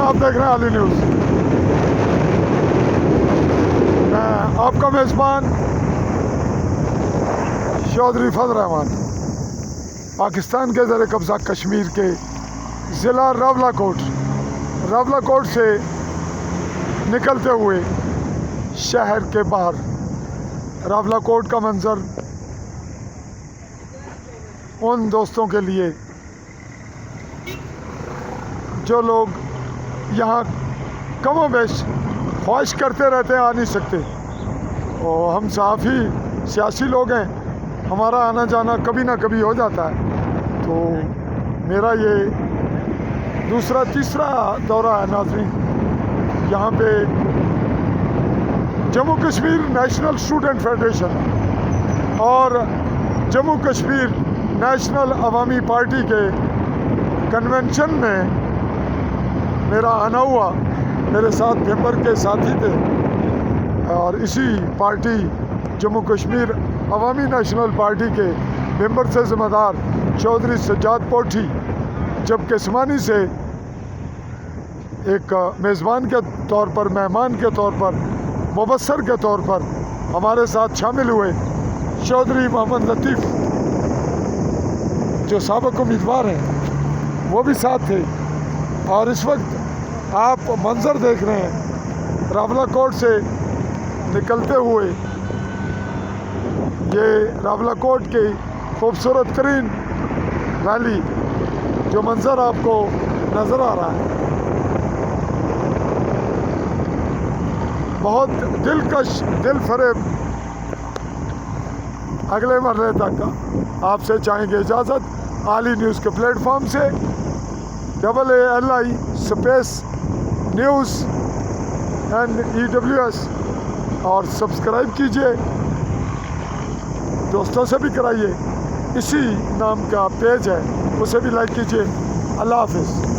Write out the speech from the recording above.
آپ دیکھ رہے ہیں علی نیوز. میں آپ کا میزبان چودھری فضل رحمان. پاکستان کے زیر قبضہ کشمیر کے ضلع راولاکوٹ سے نکلتے ہوئے شہر کے باہر راولاکوٹ کا منظر ان دوستوں کے لیے جو لوگ یہاں کم و بیش خواہش کرتے رہتے ہیں، آ نہیں سکتے. اور ہم صحافی سیاسی لوگ ہیں، ہمارا آنا جانا کبھی نہ کبھی ہو جاتا ہے. تو میرا یہ دوسرا تیسرا دورہ ہے ناظرین. یہاں پہ Jammu Kashmir national student federation اور جموں کشمیر نیشنل عوامی پارٹی کے کنونشن میں میرا آنا ہوا. میرے ساتھ ممبر کے ساتھی تھے، اور اسی پارٹی جموں کشمیر عوامی نیشنل پارٹی کے ممبر سے ذمہ دار چودھری سجاد پوٹھی جب کسمانی سے ایک میزبان کے طور پر، مہمان کے طور پر، مبصر کے طور پر ہمارے ساتھ شامل ہوئے. چودھری محمد لطیف جو سابق امیدوار ہیں وہ بھی ساتھ تھے. اور اس وقت آپ منظر دیکھ رہے ہیں راولاکوٹ سے نکلتے ہوئے. یہ راولاکوٹ کی خوبصورت ترین ویلی جو منظر آپ کو نظر آ رہا ہے، بہت دلکش، دل فریب. اگلے مرحلے تک آپ سے چاہیں گے اجازت علی نیوز کے پلیٹ فارم سے AALI نیوز NEWS، اور سبسکرائب کیجئے، دوستوں سے بھی کرائیے. اسی نام کا پیج ہے، اسے بھی لائک کیجئے. اللہ حافظ.